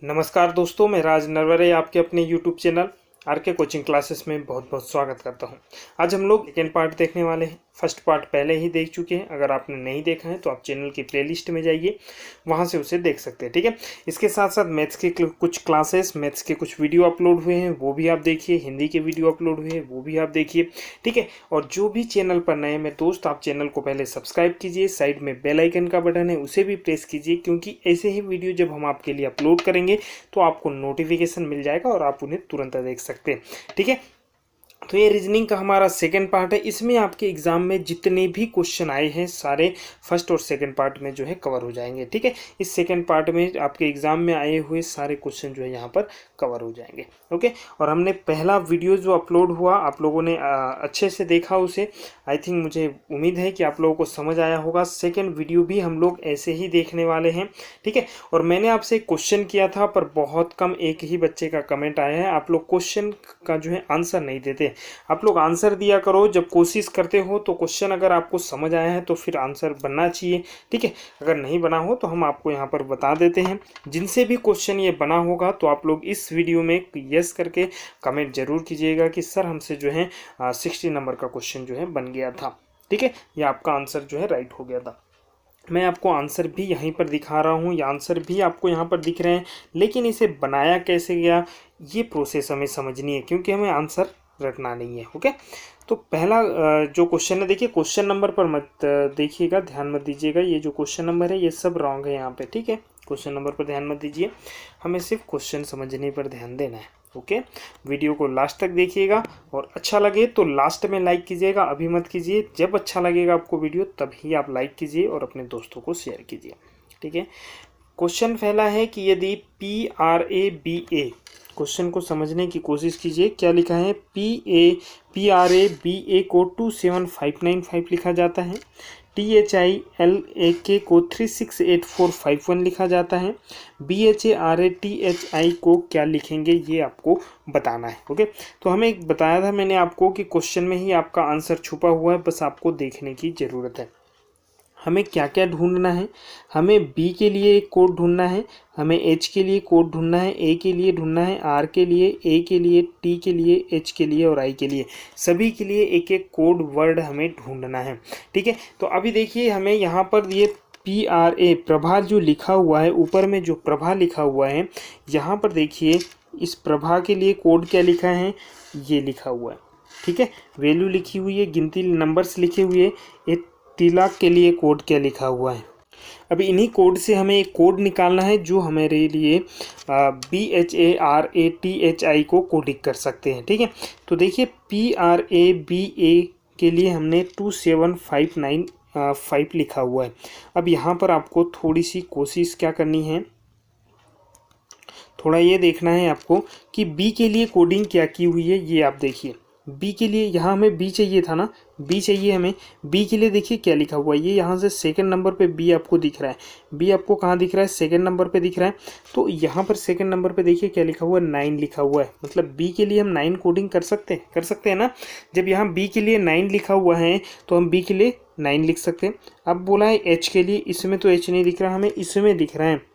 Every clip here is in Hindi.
नमस्कार दोस्तों, मैं राज नरवरे आपके अपने YouTube चैनल आर के कोचिंग क्लासेस में बहुत बहुत स्वागत करता हूं। आज हम लोग सेकेंड पार्ट देखने वाले हैं। फर्स्ट पार्ट पहले ही देख चुके हैं। अगर आपने नहीं देखा है तो आप चैनल की प्लेलिस्ट में जाइए, वहां से उसे देख सकते हैं। ठीक है। इसके साथ साथ मैथ्स के कुछ क्लासेस, मैथ्स के कुछ वीडियो अपलोड हुए हैं, वो भी आप देखिए। हिंदी के वीडियो अपलोड हुए हैं, वो भी आप देखिए। ठीक है। और जो भी चैनल पर नए में दोस्त, आप चैनल को पहले सब्सक्राइब कीजिए। साइड में बेल आइकन का बटन है, उसे भी प्रेस कीजिए, क्योंकि ऐसे ही वीडियो जब हम आपके लिए अपलोड करेंगे तो आपको नोटिफिकेशन मिल जाएगा और आप उन्हें तुरंत देख सकते हैं। ठीक है। तो ये रीजनिंग का हमारा सेकंड पार्ट है। इसमें आपके एग्जाम में जितने भी क्वेश्चन आए हैं सारे फर्स्ट और सेकंड पार्ट में जो है कवर हो जाएंगे। ठीक है। इस सेकंड पार्ट में आपके एग्जाम में आए हुए सारे क्वेश्चन जो है यहाँ पर कवर हो जाएंगे। ओके। और हमने पहला वीडियो जो अपलोड हुआ, आप लोगों ने अच्छे से देखा उसे। आई थिंक, मुझे उम्मीद है कि आप लोगों को समझ आया होगा। सेकेंड वीडियो भी हम लोग ऐसे ही देखने वाले हैं। ठीक है। और मैंने आपसे एक क्वेश्चन किया था, पर बहुत कम, एक ही बच्चे का कमेंट आया है। आप लोग क्वेश्चन का जो है आंसर नहीं देते। आप लोग आंसर दिया करो जब कोशिश करते हो। तो क्वेश्चन अगर आपको समझ आया है तो फिर आंसर बनना चाहिए। ठीक है। अगर नहीं बना हो तो हम आपको यहाँ पर बता देते हैं। जिनसे भी क्वेश्चन ये बना होगा तो आप लोग इस वीडियो में यस करके कमेंट जरूर कीजिएगा कि सर हमसे जो है 60 नंबर का क्वेश्चन जो है बन गया था। ठीक है। या आपका आंसर जो है राइट हो गया था। मैं आपको आंसर भी यहीं पर दिखा रहा हूँ, ये आंसर भी आपको यहाँ पर दिख रहे हैं, लेकिन इसे बनाया कैसे गया ये प्रोसेस हमें समझनी है, क्योंकि हमें आंसर रटना नहीं है। ओके। तो पहला जो क्वेश्चन है, देखिए क्वेश्चन नंबर पर मत देखिएगा, ध्यान मत दीजिएगा। ये जो क्वेश्चन नंबर है ये सब रॉन्ग है यहाँ पे। ठीक है। क्वेश्चन नंबर पर ध्यान मत दीजिए, हमें सिर्फ क्वेश्चन समझने पर ध्यान देना है। ओके। वीडियो को लास्ट तक देखिएगा और अच्छा लगे तो लास्ट में लाइक कीजिएगा, अभी मत कीजिए। जब अच्छा लगेगा आपको वीडियो तभी आप लाइक कीजिए और अपने दोस्तों को शेयर कीजिए। ठीक है। क्वेश्चन पहला है कि यदि PRABA, क्वेश्चन को समझने की कोशिश कीजिए। क्या लिखा है? PRABA को 27595 लिखा जाता है। THILAK को 368451 लिखा जाता है। BHARATHI को क्या लिखेंगे ये आपको बताना है। ओके। तो हमें बताया था मैंने आपको कि क्वेश्चन में ही आपका आंसर छुपा हुआ है, बस आपको देखने की ज़रूरत है। हमें क्या क्या ढूंढना है? हमें B के लिए एक कोड ढूंढना है, हमें H के लिए कोड ढूंढना है, A के लिए ढूंढना है, R के लिए, A के लिए, T के लिए, H के लिए और I के लिए। सभी के लिए एक एक कोड वर्ड हमें ढूंढना है। ठीक है। तो अभी देखिए, हमें यहाँ पर ये PRA प्रभा जो लिखा हुआ है, ऊपर में जो प्रभा लिखा हुआ है, यहाँ पर देखिए इस प्रभा के लिए कोड क्या लिखा है, ये लिखा हुआ है। ठीक है। वैल्यू लिखी हुई है, गिनती नंबर्स लिखे हुए हैं। तिलक के लिए कोड क्या लिखा हुआ है। अभी इन्हीं कोड से हमें एक कोड निकालना है जो हमारे लिए BHARATHI को कोडिंग कर सकते हैं। ठीक है। तो देखिए PRABA के लिए हमने 27595 लिखा हुआ है। अब यहाँ पर आपको थोड़ी सी कोशिश क्या करनी है, थोड़ा ये देखना है आपको कि B के लिए कोडिंग क्या की हुई है। ये आप देखिए, B के लिए यहाँ हमें B चाहिए था ना, B चाहिए हमें। B के लिए देखिए क्या लिखा हुआ है। ये यहाँ से सेकंड नंबर पे B आपको दिख रहा है। B आपको कहाँ दिख रहा है? सेकंड नंबर पे दिख रहा है। तो यहाँ पर सेकंड नंबर पे देखिए क्या लिखा हुआ है, 9 लिखा हुआ है। मतलब B के लिए हम 9 कोडिंग कर सकते हैं ना। जब यहाँ B के लिए 9 लिखा हुआ है तो हम B के लिए 9 लिख सकते हैं। अब बोला है H के लिए, इसमें तो H नहीं दिख रहा, हमें इसमें दिख रहा है।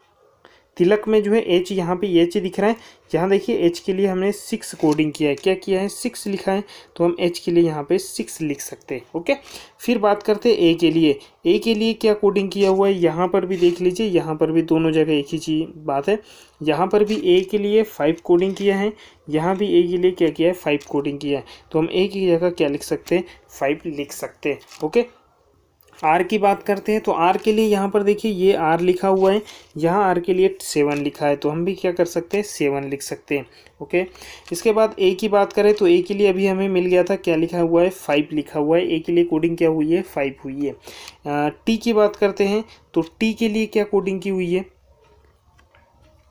तिलक में जो है H, यहाँ पे H दिख रहा है। यहाँ देखिए H के लिए हमने 6 कोडिंग किया है। क्या किया है? 6 लिखा है, तो हम H के लिए यहाँ पे 6 लिख सकते हैं। ओके। फिर बात करते हैं A के लिए। A के लिए क्या कोडिंग किया हुआ है, यहाँ पर भी देख लीजिए। यहाँ पर भी दोनों जगह एक ही चीज बात है। यहाँ पर भी A के लिए 5 कोडिंग किया है, यहाँ भी A के लिए क्या किया है? 5 कोडिंग किया है। तो हम A की जगह क्या लिख सकते हैं? 5 लिख सकते हैं। ओके। आर की बात करते हैं तो आर के लिए यहाँ पर देखिए ये आर लिखा हुआ है, यहाँ आर के लिए 7 लिखा है, तो हम भी क्या कर सकते हैं? 7 लिख सकते हैं। ओके। इसके बाद ए की बात करें तो ए के लिए अभी हमें मिल गया था, क्या लिखा हुआ है? 5 लिखा हुआ है। ए के लिए कोडिंग क्या हुई है? 5 हुई है। टी की बात करते हैं तो टी के लिए क्या कोडिंग की हुई है?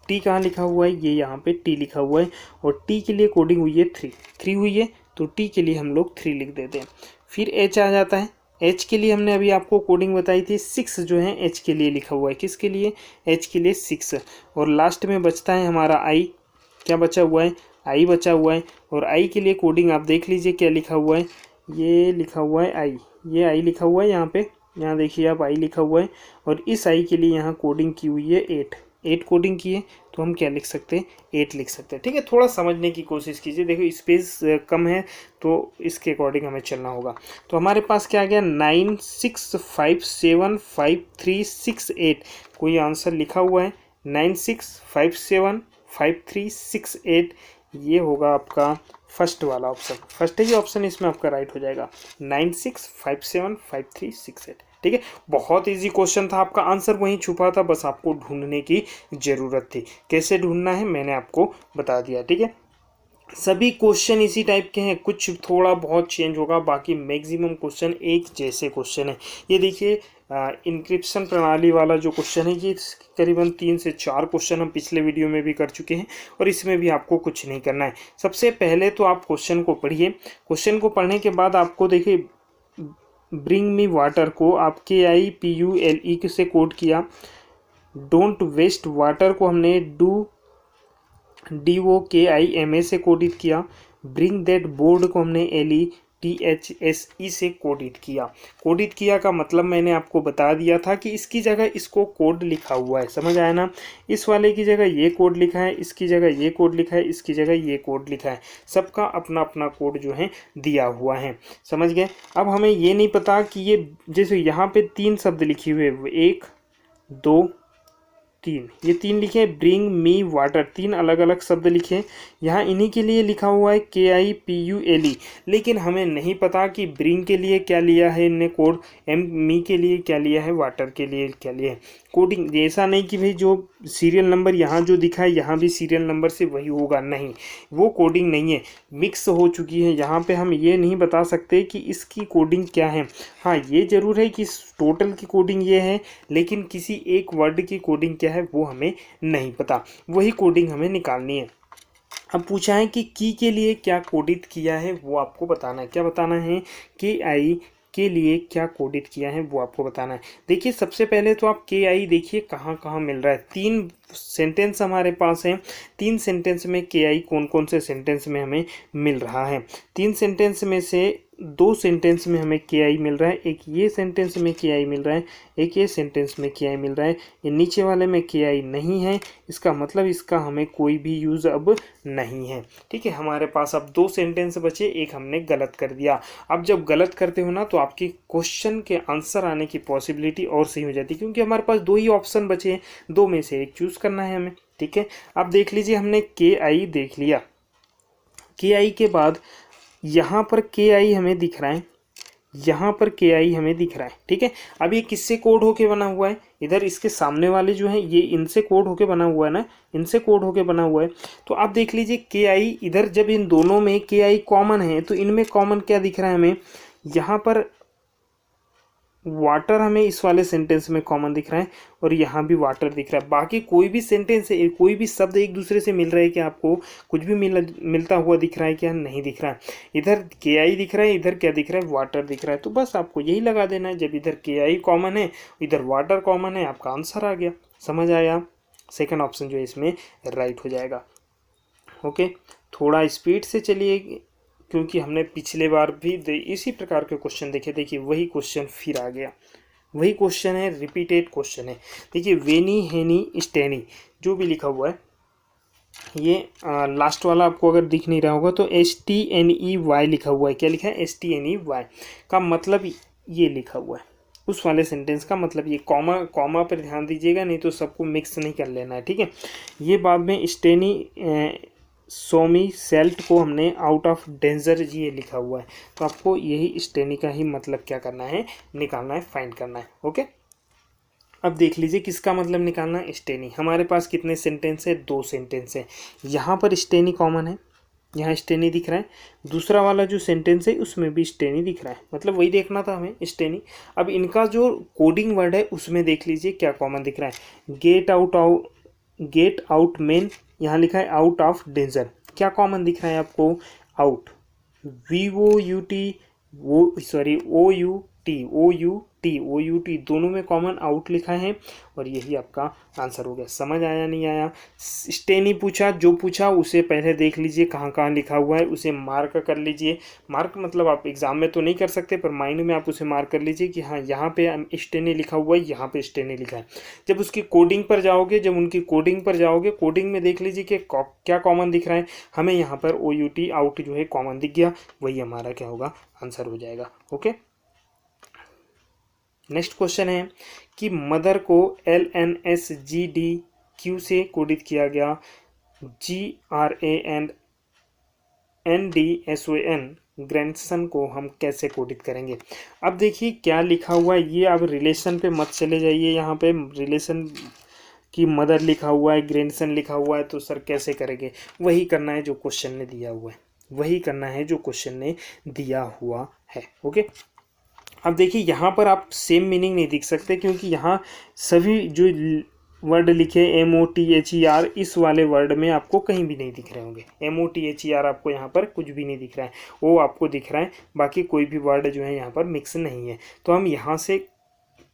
टी कहाँ लिखा हुआ है? ये यहाँ पे टी लिखा हुआ है। और टी के लिए कोडिंग हुई है 3 हुई है, तो टी के लिए हम लोग 3 लिख देते हैं। फिर एच आ जाता है। एच के लिए हमने अभी आपको कोडिंग बताई थी, 6 जो है एच के लिए लिखा हुआ है। किसके लिए? एच के लिए 6। और लास्ट में बचता है हमारा आई। क्या बचा हुआ है? आई बचा हुआ है। और आई के लिए कोडिंग आप देख लीजिए क्या लिखा हुआ है, ये लिखा हुआ है आई, ये आई लिखा हुआ है यहाँ पे, यहाँ देखिए आप आई लिखा हुआ है। और इस आई के लिए यहाँ कोडिंग की हुई है 8। 8 कोडिंग की है तो हम क्या लिख सकते हैं, 8 लिख सकते हैं। ठीक है, थोड़ा समझने की कोशिश कीजिए। देखो स्पेस कम है तो इसके अकॉर्डिंग हमें चलना होगा। तो हमारे पास क्या आ गया, 96575368। कोई आंसर लिखा हुआ है 96575368, ये होगा आपका फर्स्ट वाला ऑप्शन। फर्स्ट ही ऑप्शन इसमें आपका राइट हो जाएगा, 96575368। ठीक है, बहुत इजी क्वेश्चन था, आपका आंसर वहीं छुपा था, बस आपको ढूंढने की ज़रूरत थी। कैसे ढूंढना है मैंने आपको बता दिया। ठीक है, सभी क्वेश्चन इसी टाइप के हैं, कुछ थोड़ा बहुत चेंज होगा, बाकी मैक्सिमम क्वेश्चन एक जैसे क्वेश्चन है। ये देखिए इंक्रिप्शन प्रणाली वाला जो क्वेश्चन है, ये करीबन 3 से 4 क्वेश्चन हम पिछले वीडियो में भी कर चुके हैं, और इसमें भी आपको कुछ नहीं करना है। सबसे पहले तो आप क्वेश्चन को पढ़िए। क्वेश्चन को पढ़ने के बाद आपको देखिए, ब्रिंग मी वाटर को आप KIPULE से कोड किया, डोंट वेस्ट वाटर को हमने DOKIMA से कोडित किया, ब्रिंग दैट बोर्ड को हमने LETHSE से कोडित किया। कोडित किया का मतलब मैंने आपको बता दिया था कि इसकी जगह इसको कोड लिखा हुआ है, समझ आया ना। इस वाले की जगह ये कोड लिखा है, इसकी जगह ये कोड लिखा है, इसकी जगह ये कोड लिखा है, सबका अपना अपना कोड जो है दिया हुआ है, समझ गए। अब हमें ये नहीं पता कि ये, जैसे यहाँ पे 3 शब्द लिखे हुए, 1 2 3, ये 3 लिखे हैं, ब्रिंग मी वाटर, 3 अलग अलग शब्द लिखे। यहाँ इन्हीं के लिए लिखा हुआ है KIPULE, लेकिन हमें नहीं पता कि ब्रिंग के लिए क्या लिया है इनने कोड, मी के लिए क्या लिया है, वाटर के लिए क्या लिया है कोडिंग। ऐसा नहीं कि भाई जो सीरियल नंबर यहाँ जो दिखा है यहाँ भी सीरियल नंबर से वही होगा, नहीं, वो कोडिंग नहीं है, मिक्स हो चुकी है। यहाँ पे हम ये नहीं बता सकते कि इसकी कोडिंग क्या है। हाँ, ये जरूर है कि टोटल की कोडिंग ये है, लेकिन किसी एक वर्ड की कोडिंग क्या है वो हमें नहीं पता, वही कोडिंग हमें निकालनी है। अब पूछा है कि की के लिए क्या कोडित किया है वो आपको बताना है। क्या बताना है, KI के लिए क्या कोडित किया है वो आपको बताना है। देखिए सबसे पहले तो आप KI देखिए कहाँ कहाँ मिल रहा है। 3 सेंटेंस हमारे पास हैं, 3 सेंटेंस में KI कौन कौन से सेंटेंस में हमें मिल रहा है। 3 सेंटेंस में से 2 सेंटेंस में हमें KI मिल रहा है, एक ये सेंटेंस में KI मिल रहा है, एक ये सेंटेंस में KI मिल रहा है। ये नीचे वाले में KI नहीं है, इसका मतलब इसका हमें कोई भी यूज़ अब नहीं है। ठीक है, हमारे पास अब 2 सेंटेंस बचे, एक हमने गलत कर दिया। अब जब गलत करते हो ना तो आपकी क्वेश्चन के आंसर आने की पॉसिबिलिटी और सही हो जाती है, क्योंकि हमारे पास 2 ही ऑप्शन बचे हैं, 2 में से एक चूज़ करना है हमें। ठीक है, अब देख लीजिए हमने KI देख लिया, KI के बाद यहाँ पर KI हमें दिख रहा है, यहाँ पर KI हमें दिख रहा है। ठीक है, अब ये किससे कोड होके बना हुआ है, इधर इसके सामने वाले जो हैं ये इनसे कोड होके बना हुआ है ना, इनसे कोड होके बना हुआ है। तो आप देख लीजिए KI इधर, जब इन दोनों में KI कॉमन है तो इनमें कॉमन क्या दिख रहा है हमें, यहाँ पर वाटर हमें इस वाले सेंटेंस में कॉमन दिख रहा है, और यहाँ भी वाटर दिख रहा है। बाकी कोई भी सेंटेंस है, कोई भी शब्द एक दूसरे से मिल रहा है क्या, आपको कुछ भी मिलता हुआ दिख रहा है क्या, नहीं दिख रहा है। इधर KI दिख रहा है, इधर क्या दिख रहा है, वाटर दिख रहा है। तो बस आपको यही लगा देना है, जब इधर KI कॉमन है इधर वाटर कॉमन है, आपका आंसर आ गया। समझ आया, सेकेंड ऑप्शन जो है इसमें राइट हो जाएगा। ओके, थोड़ा स्पीड से चलिए, क्योंकि हमने पिछले बार भी इसी प्रकार के क्वेश्चन देखे। देखिए वही क्वेश्चन फिर आ गया, वही क्वेश्चन है, रिपीटेड क्वेश्चन है। देखिए वेनी हेनी स्टेनी जो भी लिखा हुआ है, ये लास्ट वाला आपको अगर दिख नहीं रहा होगा तो STNEY लिखा हुआ है। क्या लिखा है, STNEY का मतलब ये लिखा हुआ है, उस वाले सेंटेंस का मतलब ये। कॉमा पर ध्यान दीजिएगा, नहीं तो सबको मिक्स नहीं कर लेना है। ठीक है, ये बाद में स्टेनी सोमी सेल्ट को हमने आउट ऑफ डेंजर ये लिखा हुआ है, तो आपको यही स्टेनी का ही मतलब क्या करना है, निकालना है, फाइंड करना है। ओके, अब देख लीजिए किसका मतलब निकालना है, स्टेनी। हमारे पास कितने सेंटेंस है, 2 सेंटेंस है। यहाँ पर स्टेनी कॉमन है, यहाँ स्टेनी दिख रहा है, दूसरा वाला जो सेंटेंस है उसमें भी स्टेनी दिख रहा है, मतलब वही देखना था हमें, स्टेनी। अब इनका जो कोडिंग वर्ड है उसमें देख लीजिए क्या कॉमन दिख रहा है, गेट आउट मेन, यहाँ लिखा है आउट ऑफ डेंजर। क्या कॉमन दिख रहा है आपको, out, VOUT, OU T, O U T दोनों में कॉमन आउट लिखा है और यही आपका आंसर हो गया। समझ आया नहीं आया? स्टे नहीं पूछा, जो पूछा उसे पहले देख लीजिए कहाँ कहाँ लिखा हुआ है, उसे मार्क कर लीजिए। मार्क मतलब आप एग्जाम में तो नहीं कर सकते पर माइंड में आप उसे मार्क कर लीजिए कि हाँ यहाँ पे स्टे नहीं लिखा हुआ है, यहाँ पे स्टे नहीं लिखा है। जब उसकी कोडिंग पर जाओगे, जब उनकी कोडिंग पर जाओगे, कोडिंग में देख लीजिए कि क्या कॉमन दिख रहा है। हमें यहाँ पर ओ यू टी आउट जो है कॉमन दिख गया, वही हमारा क्या होगा, आंसर हो जाएगा। ओके, नेक्स्ट क्वेश्चन है कि मदर को LNSGDQ से कोडित किया गया GRANDNDSON ग्रैंडसन को हम कैसे कोडित करेंगे। अब देखिए क्या लिखा हुआ है, ये अब रिलेशन पे मत चले जाइए। यहाँ पे रिलेशन की मदर लिखा हुआ है, ग्रैंडसन लिखा हुआ है, तो सर कैसे करेंगे? वही करना है जो क्वेश्चन ने दिया हुआ है, वही करना है जो क्वेश्चन ने दिया हुआ है। ओके, अब देखिए यहाँ पर आप सेम मीनिंग नहीं दिख सकते क्योंकि यहाँ सभी जो वर्ड लिखे MOTHER, इस वाले वर्ड में आपको कहीं भी नहीं दिख रहे होंगे। MOTHER आपको यहाँ पर कुछ भी नहीं दिख रहा है, वो आपको दिख रहा है, बाकी कोई भी वर्ड जो है यहाँ पर मिक्स नहीं है। तो हम यहाँ से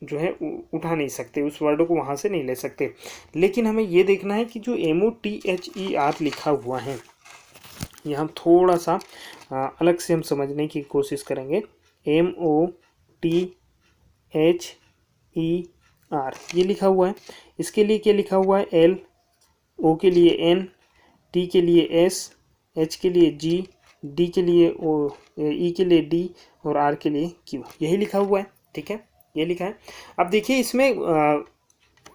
जो है उठा नहीं सकते, उस वर्ड को वहाँ से नहीं ले सकते। लेकिन हमें ये देखना है कि जो MOTHER लिखा हुआ है, यहाँ थोड़ा सा अलग से हम समझने की कोशिश करेंगे। MOTHER ये लिखा हुआ है, इसके लिए क्या लिखा हुआ है? L, O के लिए N, T के लिए S, H के लिए G, D के लिए O, E के लिए D और R के लिए Q, यही लिखा हुआ है। ठीक है, ये लिखा है। अब देखिए इसमें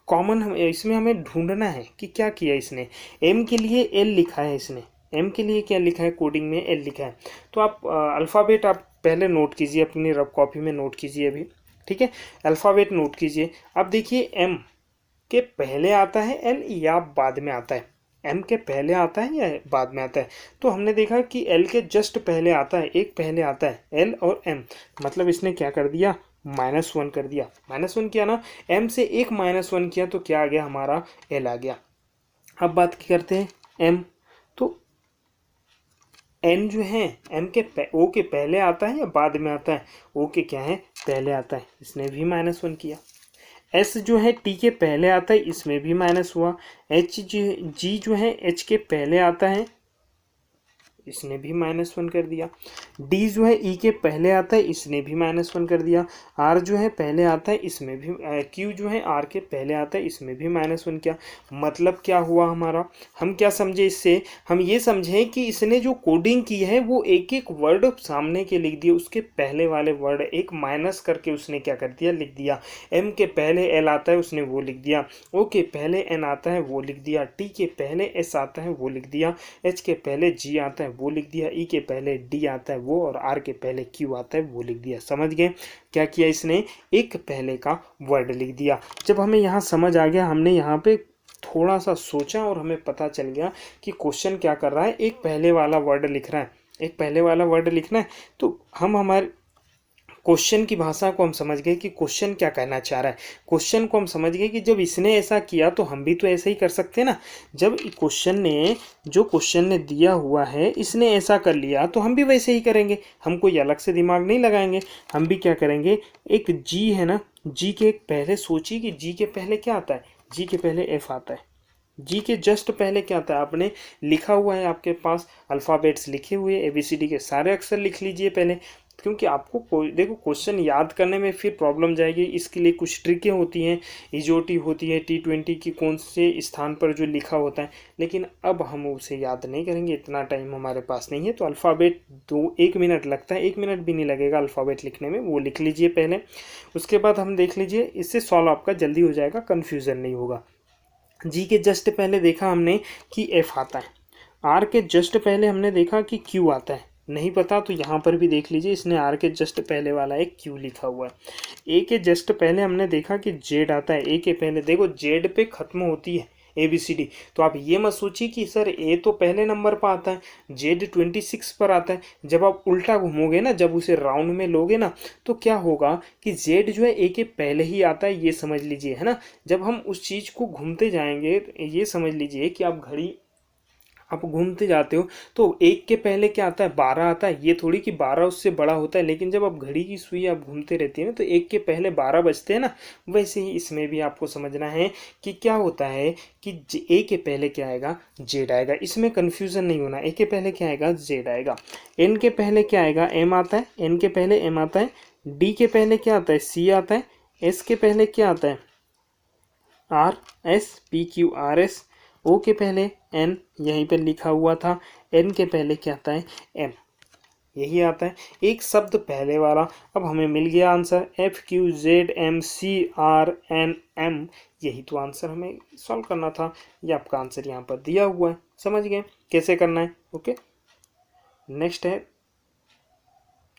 कॉमन इसमें हमें ढूंढना है कि क्या किया इसने। M के लिए L लिखा है, इसने M के लिए क्या लिखा है, कोडिंग में L लिखा है। तो आप अल्फ़ाबेट आप पहले नोट कीजिए, अपनी रफ कॉपी में नोट कीजिए अभी। ठीक है, अल्फ़ाबेट नोट कीजिए। अब देखिए M के पहले आता है L या बाद में आता है? M के पहले आता है या बाद में आता है? तो हमने देखा कि L के जस्ट पहले आता है, एक पहले आता है L और M, मतलब इसने क्या कर दिया, -1 कर दिया। -1 किया ना, M से एक -1 किया तो क्या आ गया, हमारा L आ गया। अब बात करते हैं M, तो N जो है M के O के पहले आता है या बाद में आता है? O के क्या है, पहले आता है, इसने भी -1 किया। S जो है T के पहले आता है, इसमें भी माइनस हुआ। G जो है H के पहले आता है, इसने भी -1 कर दिया। D जो है E के पहले आता है, इसने भी -1 कर दिया। R जो है पहले आता है, इसमें भी Q जो है R के पहले आता है, इसमें भी -1 किया। मतलब क्या हुआ हमारा, हम क्या समझे इससे, हम ये समझे कि इसने जो कोडिंग की है वो एक एक वर्ड सामने के लिख दिए, उसके पहले वाले वर्ड एक माइनस करके उसने क्या कर दिया, लिख दिया। M के पहले L आता है, उसने वो लिख दिया। O के पहले N आता है, वो लिख दिया। T के पहले S आता है, वो लिख दिया। H के पहले G आता है, वो लिख दिया। E के पहले D आता है वो, और R के पहले Q आता है, वो लिख दिया। समझ गए क्या किया इसने, एक पहले का वर्ड लिख दिया। जब हमें यहाँ समझ आ गया, हमने यहाँ पे थोड़ा सा सोचा और हमें पता चल गया कि क्वेश्चन क्या कर रहा है, एक पहले वाला वर्ड लिख रहा है, एक पहले वाला वर्ड लिखना है। तो हम हमारे क्वेश्चन की भाषा को हम समझ गए कि क्वेश्चन क्या कहना चाह रहा है। क्वेश्चन को हम समझ गए कि जब इसने ऐसा किया तो हम भी तो ऐसा ही कर सकते हैं ना। जब क्वेश्चन ने, जो क्वेश्चन ने दिया हुआ है, इसने ऐसा कर लिया तो हम भी वैसे ही करेंगे। हम कोई अलग से दिमाग नहीं लगाएंगे, हम भी क्या करेंगे, एक जी है ना, जी के पहले सोचिए कि जी के पहले क्या आता है, जी के पहले एफ आता है। जी के जस्ट पहले क्या आता है, आपने लिखा हुआ है, आपके पास अल्फ़ाबेट्स लिखे हुए, ABCD के सारे अक्षर लिख लीजिए पहले, क्योंकि आपको कोई देखो क्वेश्चन याद करने में फिर प्रॉब्लम जाएगी। इसके लिए कुछ ट्रिकें होती हैं, इजोटी होती है, T20 की कौन से स्थान पर जो लिखा होता है, लेकिन अब हम उसे याद नहीं करेंगे, इतना टाइम हमारे पास नहीं है। तो अल्फ़ाबेट 1 मिनट लगता है, 1 मिनट भी नहीं लगेगा अल्फ़ाबेट लिखने में, वो लिख लीजिए पहले। उसके बाद हम देख लीजिए, इससे सॉल्व आपका जल्दी हो जाएगा, कन्फ्यूज़न नहीं होगा। जी के जस्ट पहले देखा हमने कि एफ आता है, आर के जस्ट पहले हमने देखा कि क्यू आता है। नहीं पता तो यहाँ पर भी देख लीजिए, इसने आर के जस्ट पहले वाला एक क्यू लिखा हुआ है। ए के जस्ट पहले हमने देखा कि जेड आता है, ए के पहले देखो जेड पे खत्म होती है ABCD। तो आप ये मत सोचिए कि सर ए तो पहले नंबर पर आता है, जेड 26 पर आता है। जब आप उल्टा घूमोगे ना, जब उसे राउंड में लोगे ना, तो क्या होगा कि जेड जो है ए के पहले ही आता है, ये समझ लीजिए, है ना। जब हम उस चीज़ को घूमते जाएंगे, ये समझ लीजिए कि आप घड़ी आप घूमते जाते हो तो 1 के पहले क्या आता है, 12 आता है। ये थोड़ी कि 12 उससे बड़ा होता है, लेकिन जब आप घड़ी की सुई आप घूमते रहती है ना तो 1 के पहले 12 बजते हैं ना। वैसे ही इसमें भी आपको समझना है कि क्या होता है कि ए के पहले क्या आएगा, जेड आएगा। इसमें कन्फ्यूजन नहीं होना, ए के पहले क्या आएगा, जेड आएगा। एन के पहले क्या आएगा, एम आता है, एन के पहले एम आता है। डी के पहले क्या आता है, सी आता है। एस के पहले क्या आता है, R S, P Q R S. O के पहले एन, यहीं पर लिखा हुआ था। एन के पहले क्या आता है, एम, यही आता है। एक शब्द पहले वाला। अब हमें मिल गया answer, F Q Z M C R N M. यही तो आंसर हमें सॉल्व करना था। ये आपका आंसर यहाँ पर दिया हुआ है, समझ गए कैसे करना है। ओके, नेक्स्ट है,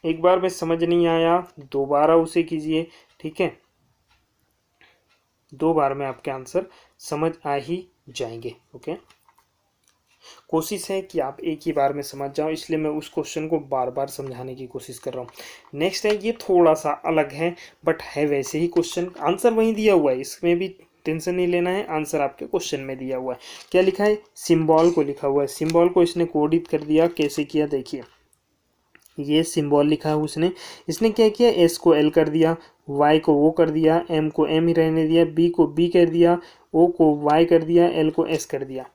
एक बार में समझ नहीं आया दोबारा उसे कीजिए, ठीक है। 2 बार में आपके आंसर समझ आ ही जाएंगे। ओके, कोशिश है कि आप एक ही बार में समझ जाओ, इसलिए मैं उस क्वेश्चन को बार बार समझाने की कोशिश कर रहा हूँ। नेक्स्ट है, ये थोड़ा सा अलग है बट है वैसे ही क्वेश्चन, आंसर वहीं दिया हुआ है, इसमें भी टेंशन नहीं लेना है। आंसर आपके क्वेश्चन में दिया हुआ है। क्या लिखा है, सिंबल को लिखा हुआ है। सिंबल को इसने कोडित कर दिया, कैसे किया देखिए। ये सिंबल लिखा है उसने, इसने क्या किया, एस को एल कर दिया, वाई को वो कर दिया, एम को एम ही रहने दिया, बी को बी कर दिया, ओ को वाई कर दिया, एल को एस कर दिया।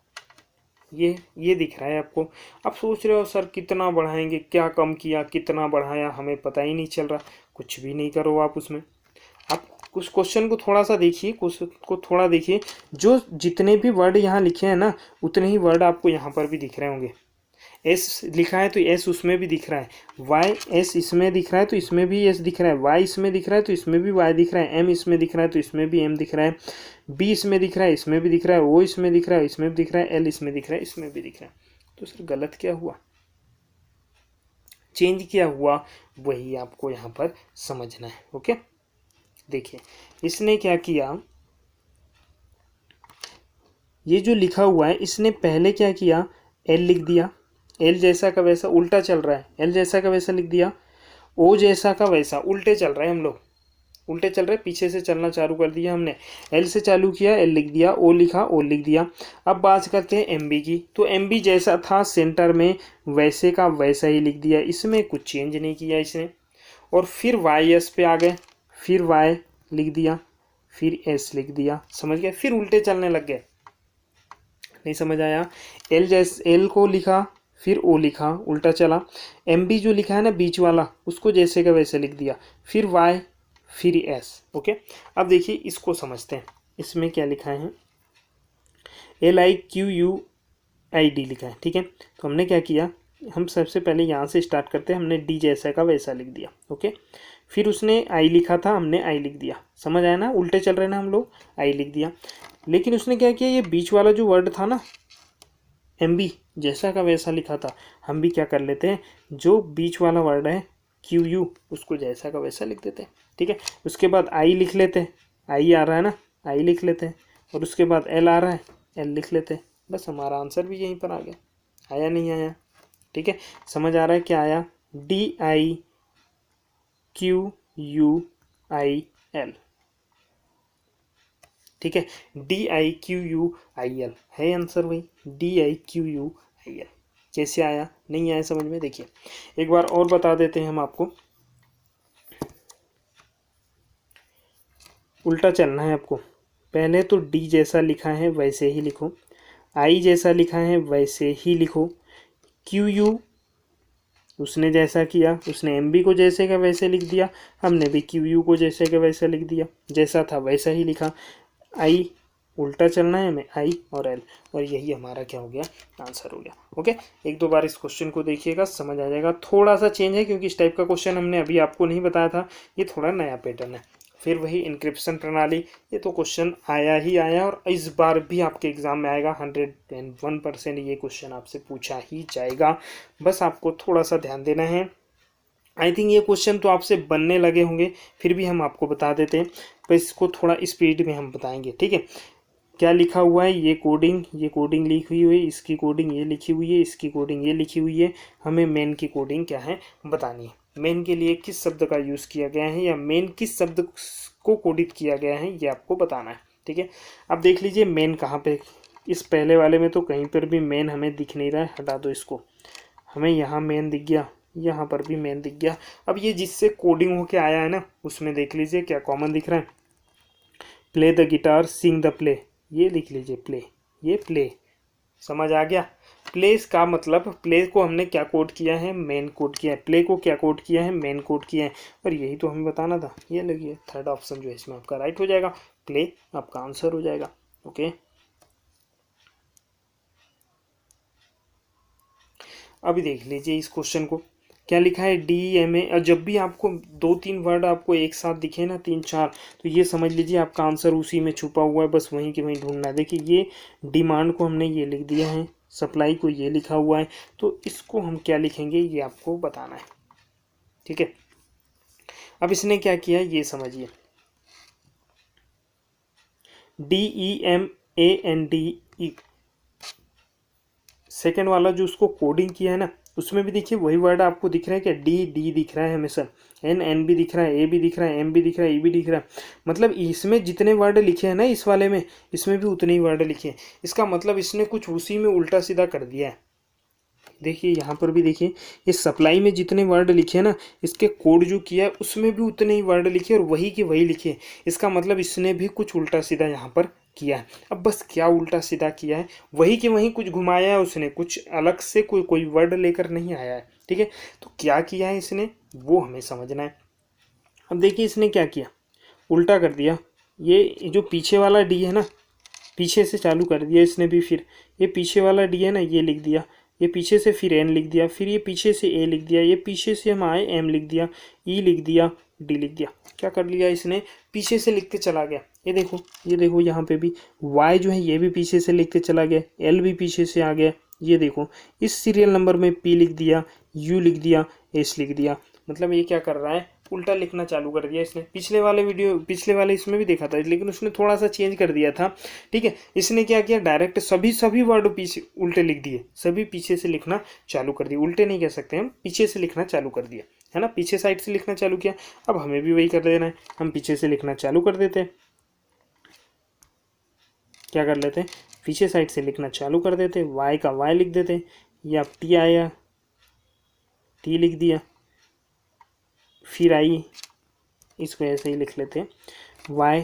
ये दिख रहा है आपको। आप सोच रहे हो सर कितना बढ़ाएंगे, क्या कम किया, कितना बढ़ाया, हमें पता ही नहीं चल रहा। कुछ भी नहीं करो आप उसमें, आप उस क्वेश्चन को थोड़ा सा देखिए, को थोड़ा देखिए। जो जितने भी वर्ड यहाँ लिखे हैं ना, उतने ही वर्ड आपको यहाँ पर भी दिख रहे होंगे। एस लिखा है तो एस उसमें भी दिख रहा है, वाई एस इसमें दिख रहा है तो इसमें भी एस दिख रहा है, वाई इसमें दिख रहा है तो इसमें भी वाई दिख रहा है, एम इसमें दिख रहा है तो इसमें भी एम दिख रहा है, बी इसमें दिख रहा है, इसमें भी दिख रहा है, ओ इसमें दिख रहा है, इसमें भी दिख रहा है, एल इसमें दिख रहा है, इसमें भी दिख रहा है। तो सर गलत क्या हुआ, चेंज क्या हुआ, वही आपको यहाँ पर समझना है। ओके, देखिए इसने क्या किया, ये जो लिखा हुआ है इसने पहले क्या किया, एल लिख दिया, एल जैसा का वैसा उल्टा चल रहा है, एल जैसा का वैसा लिख दिया। ओ जैसा का वैसा उल्टे चल रहा है, हम लोग उल्टे चल रहे, पीछे से चलना चालू कर दिया हमने। एल से चालू किया, एल लिख दिया, ओ लिखा, ओ लिख दिया। अब बात करते हैं एम बी की, तो एम बी जैसा था सेंटर में वैसे का वैसा ही लिख दिया, इसमें कुछ चेंज नहीं किया इसने। और फिर वाई एस पे आ गए, फिर वाई लिख दिया, फिर एस लिख दिया, समझ गए। फिर उल्टे चलने लग गए, नहीं समझ आया। एल जैसे एल को लिखा, फिर ओ लिखा, उल्टा चला। एम बी जो लिखा है ना बीच वाला, उसको जैसे का वैसे लिख दिया, फिर वाई, फिर एस। ओके, अब देखिए इसको समझते हैं। इसमें क्या लिखा है, L I Q U I D लिखा है, ठीक है। तो हमने क्या किया, हम सबसे पहले यहाँ से स्टार्ट करते हैं, हमने डी जैसा का वैसा लिख दिया। ओके, फिर उसने आई लिखा था, हमने आई लिख दिया, समझ आया ना, उल्टे चल रहे ना हम लोग, आई लिख दिया। लेकिन उसने क्या किया, ये बीच वाला जो वर्ड था ना, एम बी जैसा का वैसा लिखा था, हम भी क्या कर लेते हैं, जो बीच वाला वर्ड है क्यू यू, उसको जैसा का वैसा लिख देते हैं, ठीक है। उसके बाद आई लिख लेते हैं, आई आ रहा है ना, आई लिख लेते हैं। और उसके बाद एल आ रहा है, एल लिख लेते हैं। बस हमारा आंसर भी यहीं पर आ गया। आया नहीं आया, ठीक है, समझ आ रहा है क्या आया, D I Q U I L, ठीक है, D I Q U I L है आंसर, वही D I Q U I L. कैसे आया, नहीं आया समझ में, देखिए एक बार और बता देते हैं हम आपको। उल्टा चलना है आपको, पहले तो डी जैसा लिखा है वैसे ही लिखो, आई जैसा लिखा है वैसे ही लिखो, क्यू यू उसने जैसा किया, उसने एम बी को जैसे का वैसे लिख दिया, हमने भी क्यू यू को जैसे का वैसा लिख दिया, जैसा था वैसा ही लिखा। आई उल्टा चलना है हमें, आई और एल, और यही हमारा क्या हो गया, आंसर हो गया। ओके, एक दो बार इस क्वेश्चन को देखिएगा, समझ आ जाएगा। थोड़ा सा चेंज है क्योंकि इस टाइप का क्वेश्चन हमने अभी आपको नहीं बताया था, ये थोड़ा नया पैटर्न है। फिर वही इंक्रिप्शन प्रणाली, ये तो क्वेश्चन आया ही आया और इस बार भी आपके एग्जाम में आएगा, 101% ये क्वेश्चन आपसे पूछा ही जाएगा। बस आपको थोड़ा सा ध्यान देना है। आई थिंक ये क्वेश्चन तो आपसे बनने लगे होंगे, फिर भी हम आपको बता देते हैं, पर इसको थोड़ा स्पीड में हम बताएंगे, ठीक है। क्या लिखा हुआ है, ये कोडिंग लिखी हुई है, इसकी कोडिंग ये लिखी हुई है, इसकी कोडिंग ये लिखी हुई है। हमें मेन की कोडिंग क्या है बतानी है, मेन के लिए किस शब्द का यूज़ किया गया है या मेन किस शब्द को कोडित किया गया है, ये आपको बताना है, ठीक है। अब देख लीजिए मेन कहाँ पे इस पहले वाले में तो कहीं पर भी मेन हमें दिख नहीं रहा है, हटा दो इसको। हमें यहाँ मेन दिख गया, यहाँ पर भी मेन दिख गया। अब ये जिससे कोडिंग होके आया है ना, उसमें देख लीजिए क्या कॉमन दिख रहा है। Play the guitar sing the play, ये लिख लीजिए प्ले, ये प्ले। समझ आ गया। प्लेस का मतलब, प्ले को हमने क्या कोड किया है, मेन कोड किया है। प्ले को क्या कोड किया है, मेन कोड किया है। और यही तो हमें बताना था। ये लगिए थर्ड ऑप्शन जो है इसमें आपका राइट हो जाएगा, प्ले आपका आंसर हो जाएगा। ओके, अभी देख लीजिए इस क्वेश्चन को, क्या लिखा है DMA। और जब भी आपको 2-3 वर्ड आपको एक साथ दिखे ना, 3-4, तो ये समझ लीजिए आपका आंसर उसी में छुपा हुआ है, बस वहीं के वहीं ढूंढना है। देखिए ये डिमांड को हमने ये लिख दिया है, सप्लाई को ये लिखा हुआ है, तो इसको हम क्या लिखेंगे ये आपको बताना है। ठीक है, अब इसने क्या किया ये समझिए, DEMANDE सेकेंड वाला जो उसको कोडिंग किया है ना, उसमें भी देखिए वही वर्ड आपको दिख रहा है क्या, डी दिख रहा है हमेशा, एन भी दिख रहा है, ए भी दिख रहा है, एम भी दिख रहा है, ई भी दिख रहा है। मतलब इसमें जितने वर्ड लिखे हैं ना इस वाले में, इसमें भी उतने ही वर्ड लिखे हैं। इसका मतलब इसने कुछ उसी में उल्टा सीधा कर दिया है। देखिए यहाँ पर भी देखिए, ये सप्लाई में जितने वर्ड लिखे हैं ना, इसके कोड जो किया है उसमें भी उतने ही वर्ड लिखे और वही के वही लिखे। इसका मतलब इसने भी कुछ उल्टा सीधा यहाँ पर किया है। अब बस क्या उल्टा सीधा किया है, वही के वही कुछ घुमाया है उसने, कुछ अलग से कोई वर्ड लेकर नहीं आया है। ठीक है, तो क्या किया है इसने वो हमें समझना है। अब देखिए इसने क्या किया, उल्टा कर दिया। ये जो पीछे वाला डी है ना, पीछे से चालू कर दिया इसने भी, फिर ये पीछे वाला डी है ना ये लिख दिया, ये पीछे से फिर एन लिख दिया, फिर ये पीछे से ए लिख दिया, ये पीछे से हम आए एम लिख दिया, ई लिख दिया, डी लिख दिया। क्या कर लिया इसने, पीछे से लिखते चला गया। ये देखो यहाँ पे भी वाई जो है ये भी पीछे से लिखते चला गया, एल भी पीछे से आ गया। ये देखो इस सीरियल नंबर में पी लिख दिया, यू लिख दिया, एस लिख दिया। मतलब ये क्या कर रहा है, उल्टा लिखना चालू कर दिया इसने। पिछले वाले इसमें भी देखा था, लेकिन उसने थोड़ा सा चेंज कर दिया था। ठीक है, इसने क्या किया, डायरेक्ट सभी वर्ड पीछे उल्टे लिख दिए, सभी पीछे से लिखना चालू कर दिए। उल्टे नहीं कह सकते हम, पीछे से लिखना चालू कर दिया है ना, पीछे साइड से लिखना चालू किया। अब हमें भी वही कर देना है, हम पीछे से लिखना चालू कर देते हैं। क्या कर लेते हैं, पीछे साइड से लिखना चालू कर देते, वाई का वाई लिख देते, या टी आया टी लिख दिया, फिर आई, इसको ऐसे ही लिख लेते हैं वाई,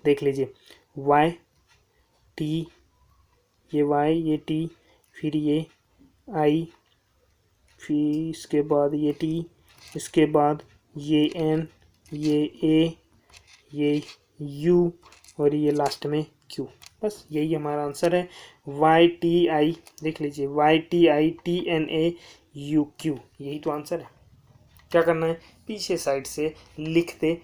देख लीजिए वाई टी, ये वाई ये टी, फिर ये आई, फिर इसके बाद ये टी, इसके बाद ये एन, ये ए, ये यू, और ये लास्ट में क्यू। बस यही हमारा आंसर है, YTI। देख लीजिए YTITNAUQ, यही तो आंसर है। क्या करना है, पीछे साइड से लिखते,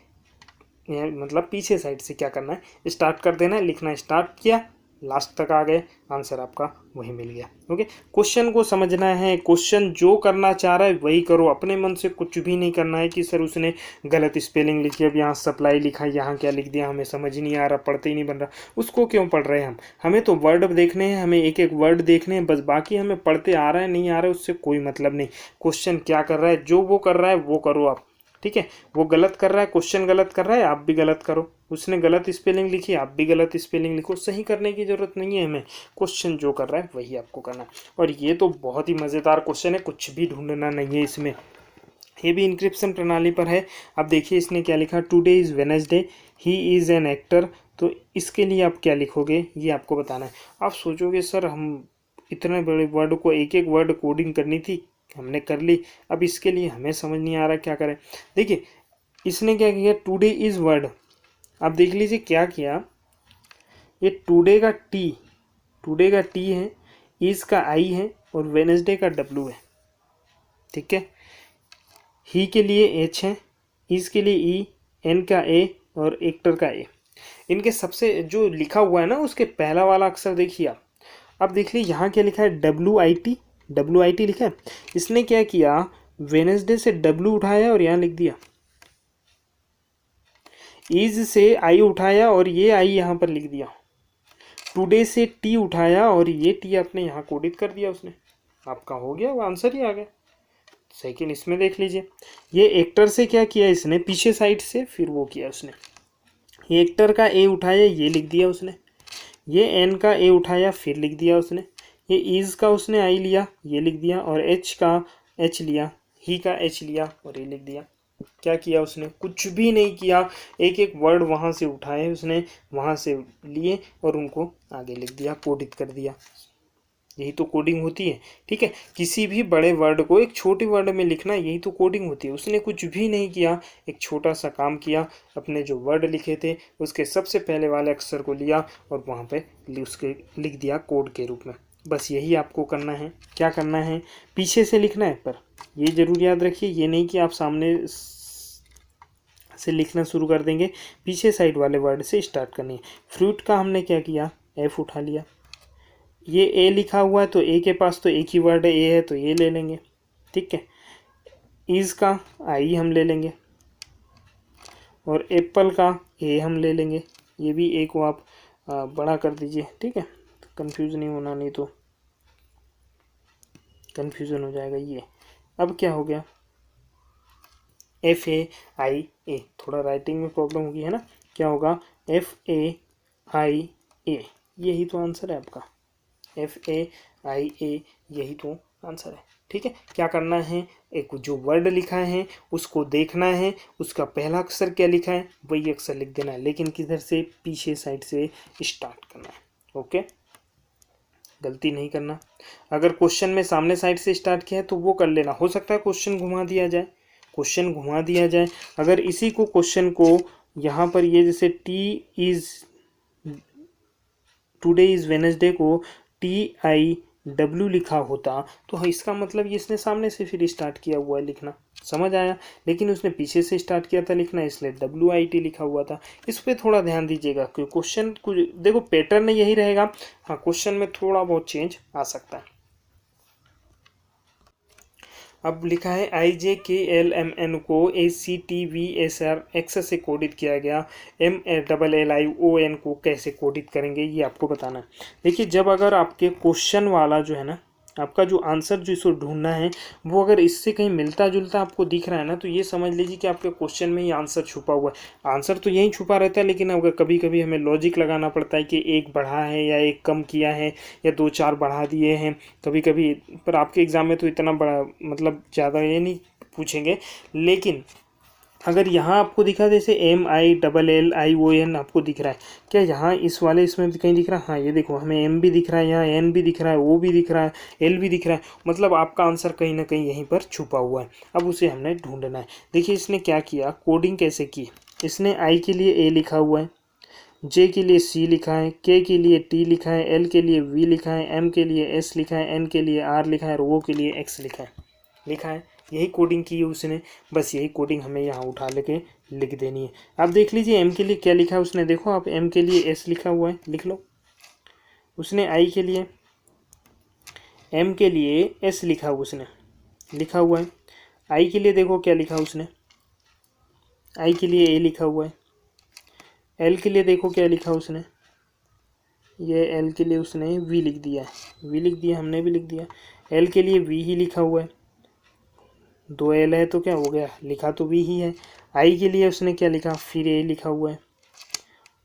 मतलब पीछे साइड से क्या करना है, स्टार्ट कर देना है, लिखना स्टार्ट किया, लास्ट तक आ गए, आंसर आपका वही मिल गया। ओके, क्वेश्चन को समझना है, क्वेश्चन जो करना चाह रहा है वही करो, अपने मन से कुछ भी नहीं करना है कि सर उसने गलत स्पेलिंग लिखी, अब यहाँ सप्लाई लिखा, यहाँ क्या लिख दिया, हमें समझ नहीं आ रहा, पढ़ते ही नहीं बन रहा। उसको क्यों पढ़ रहे हैं हमें तो वर्ड देखने हैं, हमें एक एक वर्ड देखने हैं बस, बाकी हमें पढ़ते आ रहा है नहीं आ रहा है उससे कोई मतलब नहीं। क्वेश्चन क्या कर रहा है, जो वो कर रहा है वो करो आप। ठीक है, वो गलत कर रहा है, क्वेश्चन गलत कर रहा है, आप भी गलत करो। उसने गलत स्पेलिंग लिखी, आप भी गलत स्पेलिंग लिखो। सही करने की जरूरत नहीं है हमें, क्वेश्चन जो कर रहा है वही आपको करना है। और ये तो बहुत ही मज़ेदार क्वेश्चन है, कुछ भी ढूंढना नहीं है इसमें। ये भी इंक्रिप्शन प्रणाली पर है। अब देखिए इसने क्या लिखा, today is Wednesday, he is an actor. तो इसके लिए आप क्या लिखोगे ये आपको बताना है। आप सोचोगे सर हम इतने बड़े वर्ड को एक एक वर्ड कोडिंग करनी थी, हमने कर ली, अब इसके लिए हमें समझ नहीं आ रहा क्या करें। देखिए इसने क्या किया, टुडे इज़ वर्ड, आप देख लीजिए क्या किया, ये टुडे का टी है, इज़ का आई है, और वेडनेसडे का डब्ल्यू है। ठीक है, ही के लिए एच है, इज़ के लिए ई, एन का ए, और एक्टर का ए। इनके सबसे जो लिखा हुआ है ना उसके पहला वाला अक्षर देखिए आप। अब देख लीजिए यहाँ क्या लिखा है, WIT लिखा है। इसने क्या किया, वेडनेसडे से W उठाया और यहाँ लिख दिया, इज से आई उठाया और ये आई यहाँ पर लिख दिया, टुडे से टी उठाया और ये टी आपने यहाँ कोडित कर दिया उसने, आपका हो गया, वो आंसर ही आ गया। सेकंड इसमें देख लीजिए, ये एक्टर से क्या किया इसने, पीछे साइड से फिर वो किया उसने, ये एक्टर का ए उठाया ये लिख दिया उसने, ये एन का ए उठाया फिर लिख दिया उसने, ये इज का उसने आई लिया ये लिख दिया, और एच का एच लिया, ही का एच लिया और ये लिख दिया। क्या किया उसने, कुछ भी नहीं किया, एक एक वर्ड वहाँ से उठाए उसने, वहाँ से लिए और उनको आगे लिख दिया, कोडित कर दिया। यही तो कोडिंग होती है। ठीक है, किसी भी बड़े वर्ड को एक छोटे वर्ड में लिखना, यही तो कोडिंग होती है। उसने कुछ भी नहीं किया, एक छोटा सा काम किया, अपने जो वर्ड लिखे थे उसके सबसे पहले वाले अक्षर को लिया और वहाँ पे उसके लिख दिया कोड के रूप में। बस यही आपको करना है। क्या करना है, पीछे से लिखना है, पर ये जरूर याद रखिए, ये नहीं कि आप सामने से लिखना शुरू कर देंगे, पीछे साइड वाले वर्ड से स्टार्ट करनी है। फ्रूट का हमने क्या किया, एफ उठा लिया, ये ए लिखा हुआ है तो ए के पास तो एक ही वर्ड है, ए है तो ये ले लेंगे। ठीक है, इज का आई हम ले लेंगे और एप्पल का ए हम ले लेंगे, ये भी ए को आप बड़ा कर दीजिए। ठीक है, कंफ्यूज नहीं होना, नहीं तो कंफ्यूजन हो जाएगा। ये अब क्या हो गया, एफ ए आई ए, थोड़ा राइटिंग में प्रॉब्लम होगी है ना, क्या होगा एफ ए आई ए, यही तो आंसर है आपका, एफ ए आई ए, यही तो आंसर है। ठीक है, क्या करना है, एक जो वर्ड लिखा है उसको देखना है, उसका पहला अक्षर क्या लिखा है वही अक्षर लिख देना है, लेकिन किधर से, पीछे साइड से स्टार्ट करना है। ओके, गलती नहीं करना। अगर क्वेश्चन में सामने साइड से स्टार्ट किया है तो वो कर लेना, हो सकता है क्वेश्चन घुमा दिया जाए, क्वेश्चन घुमा दिया जाए। अगर इसी को क्वेश्चन को यहाँ पर ये जैसे T is today is Wednesday को TIW लिखा होता तो इसका मतलब ये इसने सामने से फिर स्टार्ट किया हुआ है लिखना, समझ आया। लेकिन उसने पीछे से स्टार्ट किया था लिखना, इसलिए WIT लिखा हुआ था। इस पर थोड़ा ध्यान दीजिएगा क्योंकि क्वेश्चन कुछ देखो पैटर्न यही रहेगा, हाँ क्वेश्चन में थोड़ा बहुत चेंज आ सकता है। अब लिखा है IJKLMN को ACTVSRX से कोडित किया गया, MLLION को कैसे कोडित करेंगे ये आपको बताना है। देखिए, जब अगर आपके क्वेश्चन वाला जो है ना, आपका जो आंसर जो इसको ढूंढना है वो अगर इससे कहीं मिलता जुलता आपको दिख रहा है ना, तो ये समझ लीजिए कि आपके क्वेश्चन में ही आंसर छुपा हुआ है। आंसर तो यही छुपा रहता है, लेकिन अगर कभी कभी हमें लॉजिक लगाना पड़ता है कि एक बढ़ा है या एक कम किया है या 2-4 बढ़ा दिए हैं कभी कभी। पर आपके एग्ज़ाम में तो इतना बड़ा मतलब ज़्यादा ये नहीं पूछेंगे, लेकिन अगर यहाँ आपको दिखा जैसे MILLION आपको दिख रहा है, क्या यहाँ इस वाले इसमें कहीं दिख रहा है? हाँ, ये देखो हमें M भी दिख रहा है, यहाँ N भी दिख रहा है, O भी दिख रहा है, L भी दिख रहा है, मतलब आपका आंसर कहीं ना कहीं यहीं पर छुपा हुआ है। अब उसे हमने ढूंढना है। देखिए इसने क्या किया, कोडिंग कैसे की, इसने I के लिए A लिखा हुआ है, J के लिए C लिखा है, K के लिए T लिखा है, L के लिए V लिखा है, M के लिए S लिखा है, N के लिए R लिखा है और O के लिए X लिखा है। यही कोडिंग की है उसने, बस यही कोडिंग हमें यहाँ उठा लेके लिख देनी है। आप देख लीजिए M के लिए क्या लिखा है उसने, देखो आप M के लिए S लिखा हुआ है, लिख लो। उसने I के लिए, M के लिए S लिखा उसने लिखा हुआ है। I के लिए देखो क्या लिखा उसने, I के लिए A लिखा हुआ है। L के लिए देखो क्या लिखा उसने, ये L के लिए उसने V लिख दिया है, V लिख दिया, हमने भी लिख दिया। L के लिए V ही लिखा हुआ है, 2 L है तो क्या हो गया, लिखा तो V ही है। I के लिए उसने क्या लिखा, फिर A लिखा हुआ है।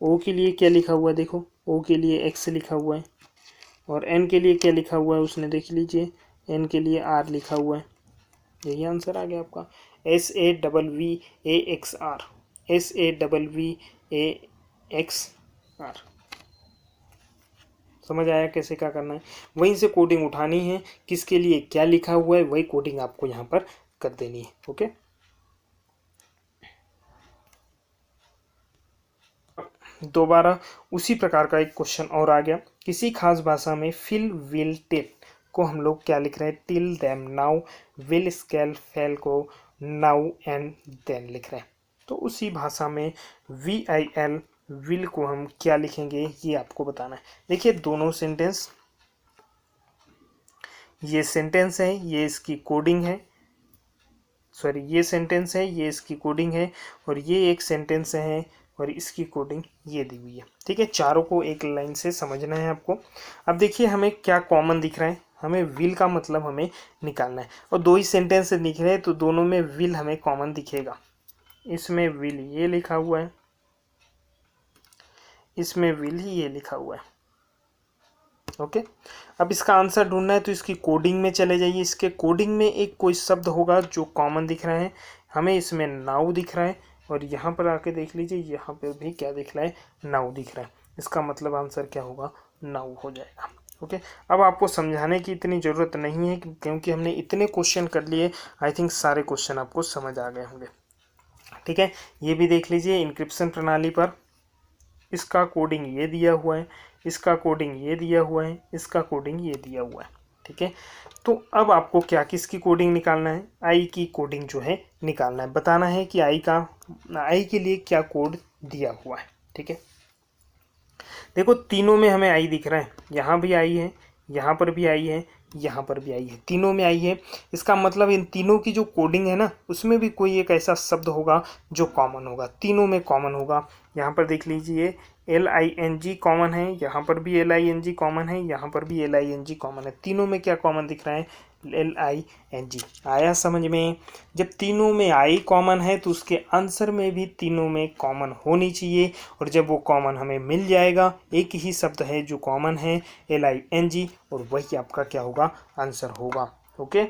O के लिए क्या लिखा हुआ है, देखो O के लिए X लिखा हुआ है और N के लिए क्या लिखा हुआ है उसने, देख लीजिए N के लिए R लिखा हुआ है। यही आंसर आ गया आपका, SAVVAXR, SAVVAXR। समझ आया कैसे क्या करना है, वहीं से कोडिंग उठानी है, किसके लिए क्या लिखा हुआ है वही कोडिंग आपको यहाँ पर कर देनी है। ओके, दोबारा उसी प्रकार का एक क्वेश्चन और आ गया। किसी खास भाषा में फिल विल टिल को हम लोग क्या लिख रहे हैं, till them now, will scale fail को नाउ एंड देन लिख रहे हैं। तो उसी भाषा में VIL विल को हम क्या लिखेंगे ये आपको बताना है। देखिए दोनों सेंटेंस, ये सेंटेंस है, ये इसकी कोडिंग है, सॉरी ये सेंटेंस है, ये इसकी कोडिंग है, और ये एक सेंटेंस है और इसकी कोडिंग ये दी हुई है। ठीक है, चारों को एक लाइन से समझना है आपको। अब देखिए हमें क्या कॉमन दिख रहा है, हमें विल का मतलब हमें निकालना है। और दो ही सेंटेंस दिख रहे हैं तो दोनों में विल हमें कॉमन दिखेगा। इसमें विल ये लिखा हुआ है, इसमें विल ही ये लिखा हुआ है। ओके, अब इसका आंसर ढूंढना है तो इसकी कोडिंग में चले जाइए। इसके कोडिंग में एक कोई शब्द होगा जो कॉमन दिख रहा है, हमें इसमें नाउ दिख रहा है, और यहाँ पर आके देख लीजिए यहाँ पर भी क्या दिख रहा है, नाउ दिख रहा है। इसका मतलब आंसर क्या होगा, नाउ हो जाएगा। ओके, अब आपको समझाने की इतनी ज़रूरत नहीं है क्योंकि हमने इतने क्वेश्चन कर लिए। आई थिंक सारे क्वेश्चन आपको समझ आ गए होंगे। ठीक है, ये भी देख लीजिए इंक्रिप्शन प्रणाली पर इसका कोडिंग ये दिया हुआ है, इसका कोडिंग ये दिया हुआ है, इसका कोडिंग ये दिया हुआ है। ठीक है, तो अब आपको क्या किसकी कोडिंग निकालना है, आई की कोडिंग जो है निकालना है, बताना है कि आई के लिए क्या कोड दिया हुआ है। ठीक है, देखो तीनों में हमें आई दिख रहा है, यहाँ भी आई है, यहाँ पर भी आई है, यहाँ पर भी आई है, तीनों में आई है। इसका मतलब इन तीनों की जो कोडिंग है ना उसमें भी कोई एक ऐसा शब्द होगा जो कॉमन होगा, तीनों में कॉमन होगा। यहाँ पर देख लीजिए LING कॉमन है, यहाँ पर भी LING कॉमन है, यहाँ पर भी LING कॉमन है। तीनों में क्या कॉमन दिख रहा है, LING। आया समझ में? जब तीनों में आई कॉमन है तो उसके आंसर में भी तीनों में कॉमन होनी चाहिए, और जब वो कॉमन हमें मिल जाएगा, एक ही शब्द है जो कॉमन है LING, और वही आपका क्या होगा, आंसर होगा। ओके,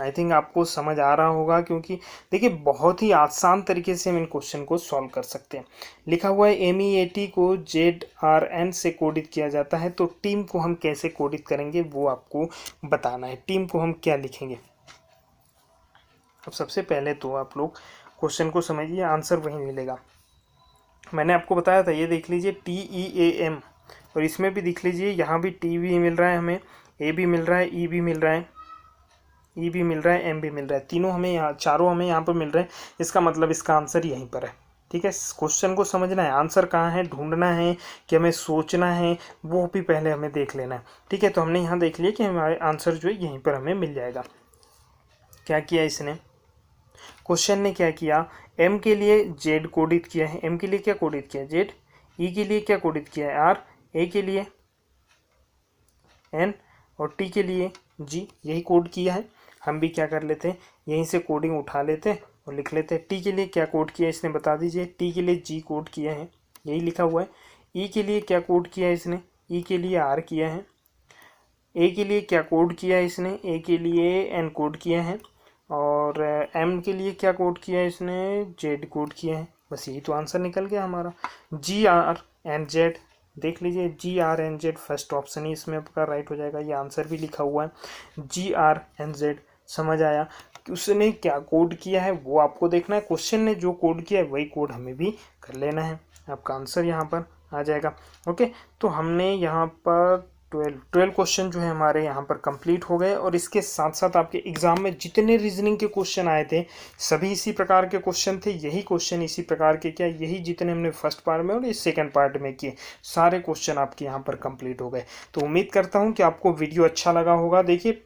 आई थिंक आपको समझ आ रहा होगा, क्योंकि देखिए बहुत ही आसान तरीके से हम इन क्वेश्चन को सॉल्व कर सकते हैं। लिखा हुआ है MEAT को ZRN से कोडित किया जाता है, तो टीम को हम कैसे कोडित करेंगे वो आपको बताना है। टीम को हम क्या लिखेंगे, अब सबसे पहले तो आप लोग क्वेश्चन को समझिए, आंसर वही मिलेगा। मैंने आपको बताया था, ये देख लीजिए TEAM, और इसमें भी देख लीजिए यहाँ भी T भी मिल रहा है, हमें A भी मिल रहा है, E भी मिल रहा है, E भी मिल रहा है, M भी मिल रहा है, तीनों हमें यहाँ, चारों हमें यहाँ पर मिल रहे हैं। इसका मतलब इसका आंसर यहीं पर है। ठीक है, क्वेश्चन को समझना है, आंसर कहाँ है ढूंढना है कि हमें सोचना है, वो भी पहले हमें देख लेना है। ठीक है, तो हमने यहाँ देख लिया कि हमारे आंसर जो है यहीं पर हमें मिल जाएगा। क्या किया इसने, क्वेश्चन ने क्या किया, M के लिए Z कोडित किया है, M के लिए क्या कोडित किया Z, E के लिए क्या कोडित किया है R, A के लिए N, और T के लिए G, यही कोड किया है। हम भी क्या कर लेते हैं, यहीं से कोडिंग उठा लेते हैं और लिख लेते हैं। टी के लिए क्या कोड किया इसने बता दीजिए, टी के लिए G कोड किया है, यही लिखा हुआ है। ई के लिए क्या कोड किया है इसने, ई के लिए R किया है। ए के लिए क्या कोड किया है इसने, ए के लिए N कोड किया है, और M के लिए क्या कोड किया है इसने, Z कोड किया है। बस यही तो आंसर निकल गया हमारा। GRNZ देख लीजिए, GRNZ फर्स्ट ऑप्शन ही इसमें आपका राइट हो जाएगा, ये आंसर भी लिखा हुआ है GRNZ। समझ आया कि उसने क्या कोड किया है, वो आपको देखना है। क्वेश्चन ने जो कोड किया है वही कोड हमें भी कर लेना है, आपका आंसर यहाँ पर आ जाएगा। ओके, तो हमने यहाँ पर 12 क्वेश्चन जो है हमारे यहाँ पर कंप्लीट हो गए, और इसके साथ साथ आपके एग्जाम में जितने रीजनिंग के क्वेश्चन आए थे सभी इसी प्रकार के क्वेश्चन थे, यही क्वेश्चन इसी प्रकार के, क्या यही जितने हमने फर्स्ट पार्ट में और इस सेकंड पार्ट में किए, सारे क्वेश्चन आपके यहाँ पर कंप्लीट हो गए। तो उम्मीद करता हूँ कि आपको वीडियो अच्छा लगा होगा। देखिए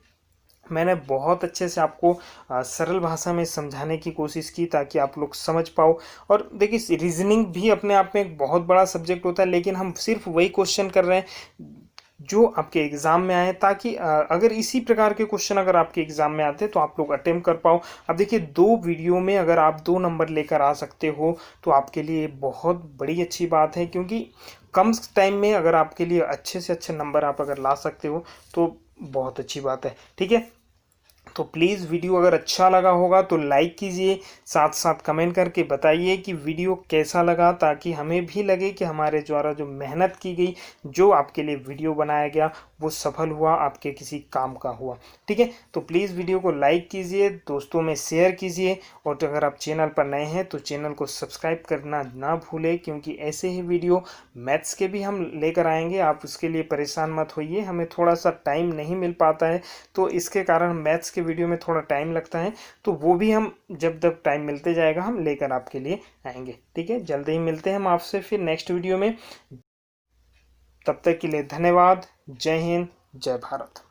मैंने बहुत अच्छे से आपको सरल भाषा में समझाने की कोशिश की ताकि आप लोग समझ पाओ। और देखिए रीजनिंग भी अपने आप में एक बहुत बड़ा सब्जेक्ट होता है, लेकिन हम सिर्फ वही क्वेश्चन कर रहे हैं जो आपके एग्ज़ाम में आए, ताकि अगर इसी प्रकार के क्वेश्चन अगर आपके एग्ज़ाम में आते हैं तो आप लोग अटेम्प्ट कर पाओ। अब देखिए 2 वीडियो में अगर आप 2 नंबर लेकर आ सकते हो तो आपके लिए बहुत बड़ी अच्छी बात है, क्योंकि कम टाइम में अगर आपके लिए अच्छे से अच्छे नंबर आप अगर ला सकते हो तो बहुत अच्छी बात है। ठीक है, तो प्लीज़ वीडियो अगर अच्छा लगा होगा तो लाइक कीजिए, साथ साथ कमेंट करके बताइए कि वीडियो कैसा लगा, ताकि हमें भी लगे कि हमारे द्वारा जो मेहनत की गई, जो आपके लिए वीडियो बनाया गया वो सफल हुआ, आपके किसी काम का हुआ। ठीक है, तो प्लीज़ वीडियो को लाइक कीजिए, दोस्तों में शेयर कीजिए, और अगर आप चैनल पर नए हैं तो चैनल को सब्सक्राइब करना ना भूलें, क्योंकि ऐसे ही वीडियो मैथ्स के भी हम लेकर आएंगे। आप उसके लिए परेशान मत होइए, हमें थोड़ा सा टाइम नहीं मिल पाता है तो इसके कारण मैथ्स के वीडियो में थोड़ा टाइम लगता है, तो वो भी हम जब तक टाइम मिलते जाएगा हम लेकर आपके लिए आएंगे। ठीक है, जल्दी ही मिलते हैं हम आपसे फिर नेक्स्ट वीडियो में। तब तक के लिए धन्यवाद। जय हिंद, जय भारत।